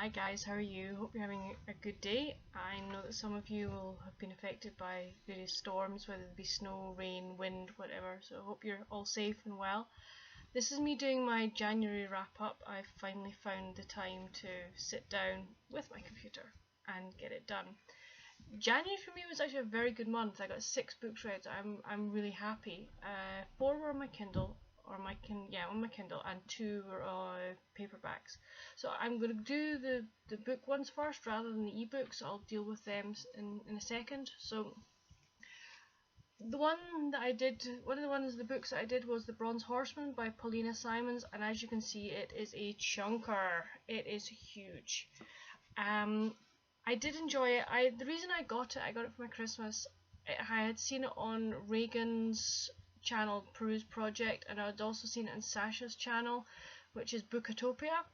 Hi guys, how are you? Hope you're having a good day. I know that some of you will have been affected by various storms, whether it be snow, rain, wind, whatever, so I hope you're all safe and well. This is me doing my January wrap up. I finally found the time to sit down with my computer and get it done. January for me was actually a very good month. I got 6 books read. So I'm really happy. 4 were on my Kindle, on my Kindle, and 2 were paperbacks. So I'm going to do the book ones first rather than the ebooks. I'll deal with them in a second. So the books that I did was The Bronze Horseman by Paulina Simons, and as you can see, it is a chunker. It is huge. I did enjoy it. The reason I got it for my Christmas. I had seen it on Reagan's channel, Peruse Project, and I had also seen it on Sasha's channel, which is Bookatopia.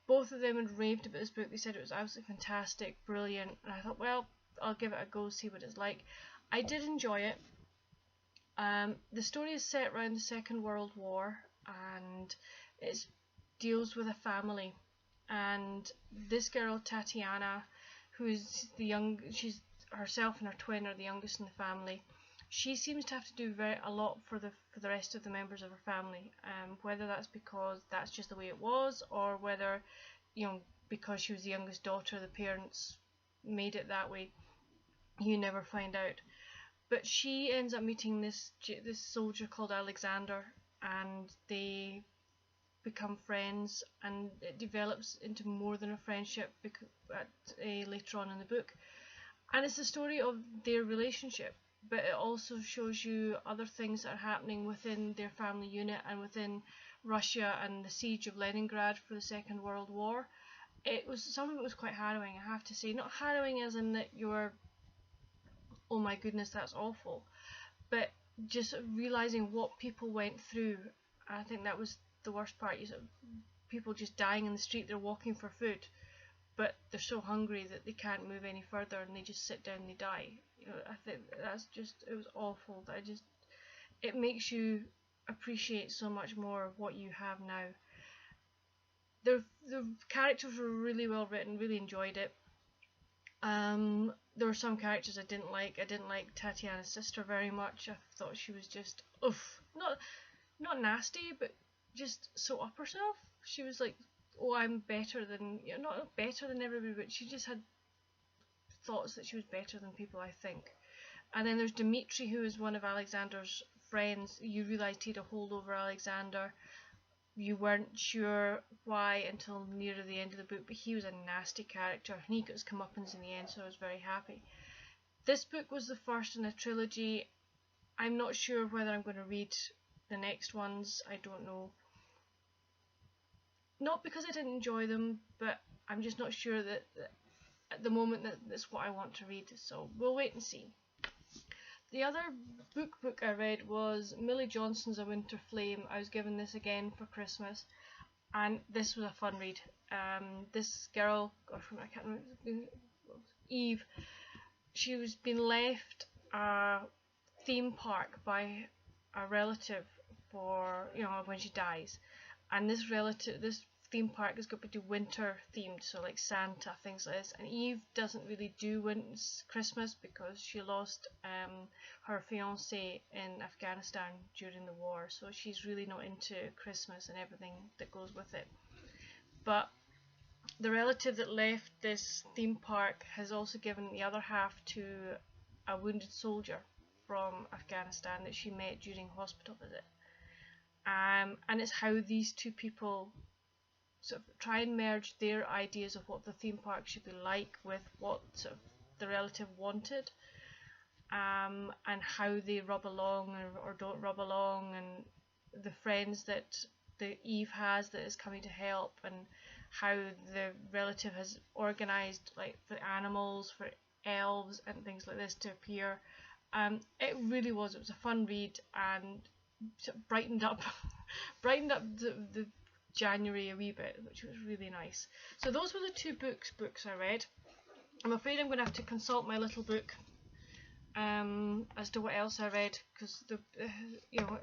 Both of them had raved about this book. They said it was absolutely fantastic, brilliant, and I thought, well, I'll give it a go, see what it's like. I did enjoy it. The story is set around the Second World War, and it deals with a family. And this girl, Tatiana, she's herself and her twin are the youngest in the family. She seems to have to do a lot for the rest of the members of her family. Whether that's because that's just the way it was, or whether, because she was the youngest daughter, the parents made it that way. You never find out. But she ends up meeting this soldier called Alexander, and they become friends, and it develops into more than a friendship later on in the book. And it's the story of their relationship, but it also shows you other things that are happening within their family unit and within Russia and the siege of Leningrad for the Second World War. Some of it was quite harrowing, I have to say. Not harrowing as in that you're, oh my goodness, that's awful, but just realizing what people went through. I think that was the worst part. People just dying in the street. They're walking for food, but they're so hungry that they can't move any further, and they just sit down and they die. I think it was awful. It makes you appreciate so much more of what you have now. The characters were really well written. Really enjoyed it. There were some characters I didn't like. I didn't like Tatiana's sister very much. I thought she was just not nasty, but just so up herself. She was like, oh, I'm better than, not better than everybody, but she just had thoughts that she was better than people, I think. And then there's Dimitri, who is one of Alexander's friends. You realised he had a hold over Alexander. You weren't sure why until near the end of the book, but he was a nasty character, and he got his comeuppance in the end, so I was very happy. This book was the first in a trilogy. I'm not sure whether I'm going to read the next ones. I don't know. Not because I didn't enjoy them, but I'm just not sure that at the moment that's what I want to read, so we'll wait and see. The other book I read was Millie Johnson's A Winter Flame. I was given this again for Christmas, and this was a fun read. This girl, I can't remember, Eve, she was being left a theme park by a relative for, when she dies, and this theme park is going to be winter themed, so like Santa, things like this. And Eve doesn't really do Christmas because she lost her fiance in Afghanistan during the war, so she's really not into Christmas and everything that goes with it. But the relative that left this theme park has also given the other half to a wounded soldier from Afghanistan that she met during a hospital visit. And it's how these two people sort of try and merge their ideas of what the theme park should be like with what sort of the relative wanted, and how they rub along or don't rub along, and the friends that the Eve has that is coming to help, and how the relative has organised like the animals for elves and things like this to appear. It was a fun read, and sort of brightened up the January a wee bit, which was really nice. So those were the 2 books I read. I'm afraid I'm going to have to consult my little book as to what else I read, because it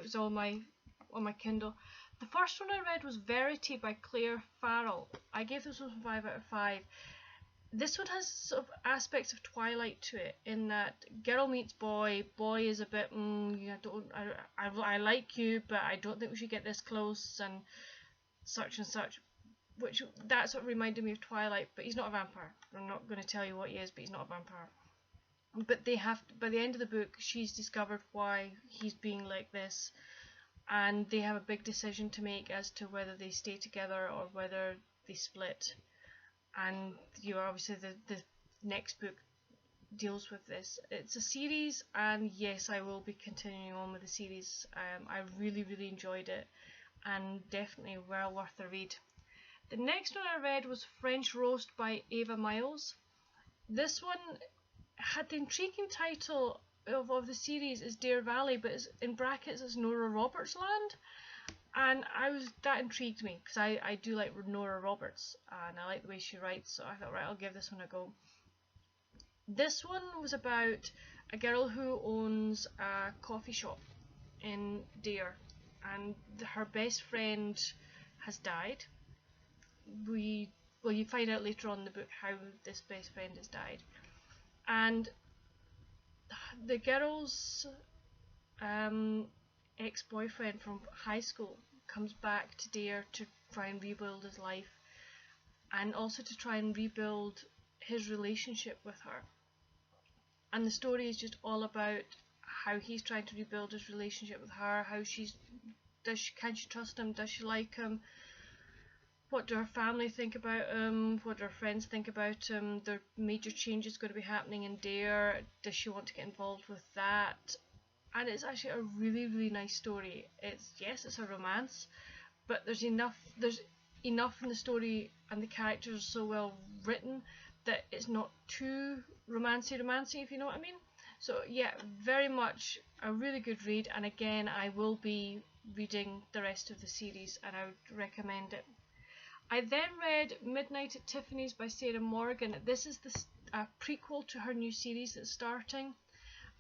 was all on my Kindle. The first one I read was Verity by Claire Farrell. I gave this one 5 out of 5. This one has sort of aspects of Twilight to it, in that girl meets boy, boy is a bit, I like you, but I don't think we should get this close, and such, which that sort of reminded me of Twilight, but he's not a vampire. I'm not going to tell you what he is, but he's not a vampire. But they have, by the end of the book, she's discovered why he's being like this, and they have a big decision to make as to whether they stay together or whether they split. And you know, obviously the next book deals with this. It's a series, and yes, I will be continuing on with the series. I really enjoyed it, and definitely well worth the read. The next one I read was French Roast by Ava Miles. This one had the intriguing title of the series is Deer Valley, but it's, in brackets it's Nora Roberts Land, and that intrigued me because I do like Nora Roberts and I like the way she writes, so I thought, right, I'll give this one a go. This one was about a girl who owns a coffee shop in Deer, and her best friend has died. You find out later on in the book how this best friend has died, and the girl's ex-boyfriend from high school comes back to Deer to try and rebuild his life, and also to try and rebuild his relationship with her. And the story is just all about how he's trying to rebuild his relationship with her, how can she trust him, does she like him, what do her family think about him, what do her friends think about him, there are major changes going to be happening in Deer, does she want to get involved with that? And it's actually a really nice story. It's a romance, but there's enough in the story, and the characters are so well written that it's not too romancy, if you know what I mean. So yeah, very much a really good read, and again, I will be reading the rest of the series, and I would recommend it. I then read Midnight at Tiffany's by Sarah Morgan. This is a prequel to her new series that's starting,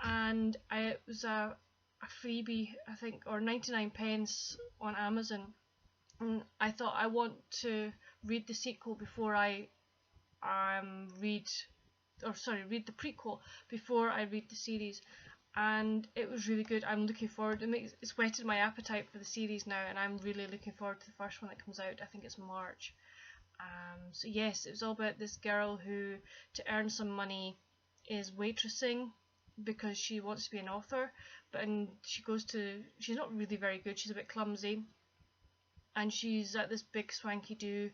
and it was a freebie, I think, or 99 pence on Amazon. And I thought, I want to read the sequel before I read the prequel before I read the series, and it was really good. I'm looking forward. It's whetted my appetite for the series now, and I'm really looking forward to the first one that comes out. I think it's March. So yes, it was all about this girl who, to earn some money, is waitressing because she wants to be an author, but she's not really very good. She's a bit clumsy, and she's at this big swanky do,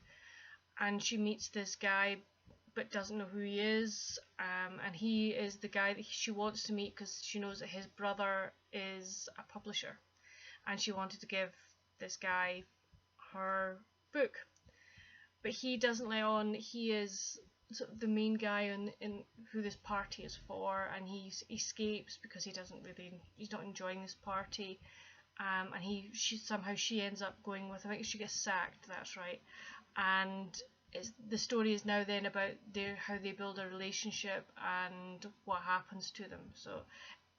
and she meets this guy but doesn't know who he is, and he is the guy that she wants to meet because she knows that his brother is a publisher, and she wanted to give this guy her book, but he doesn't let on. He is sort of the main guy in who this party is for, and he escapes because he's not enjoying this party, and she ends up going with, I think she gets sacked, that's right, and the story is now then about how they build a relationship and what happens to them. So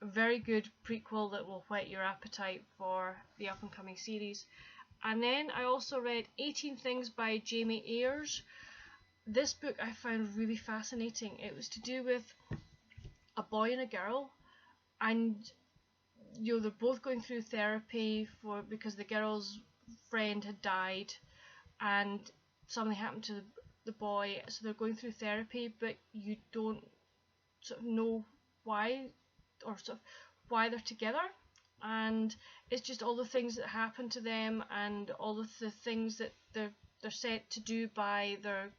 a very good prequel that will whet your appetite for the up and coming series. And then I also read 18 Things by Jamie Ayers. This book I found really fascinating. It was to do with a boy and a girl, and they're both going through therapy because the girl's friend had died, and something happened to the boy, so they're going through therapy, but you don't sort of know why, or sort of why they're together, and it's just all the things that happen to them and all of the things that they're set to do by their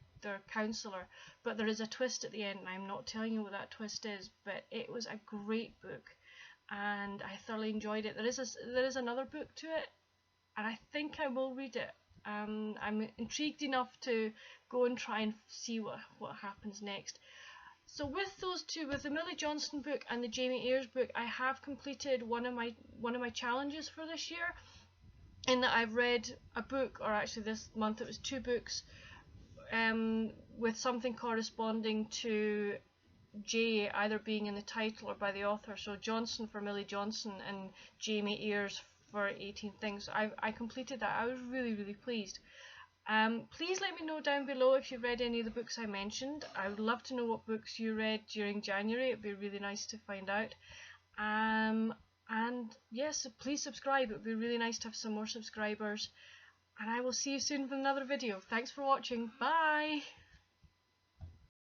counsellor. But there is a twist at the end, and I'm not telling you what that twist is, but it was a great book and I thoroughly enjoyed it. There is another book to it, and I think I will read it. I'm intrigued enough to go and try and see what happens next. So with those two, with the Millie Johnston book and the Jamie Ayers book, I have completed one of my challenges for this year, in that I've read a book, or actually this month it was 2 books, with something corresponding to J either being in the title or by the author. So Johnson for Millie Johnson and Jamie Ayers for 18 things. So I completed that. I was really, really pleased. Please let me know down below if you've read any of the books I mentioned. I would love to know what books you read during January. It'd be really nice to find out. And yes, please subscribe. It would be really nice to have some more subscribers. And I will see you soon with another video. Thanks for watching. Bye!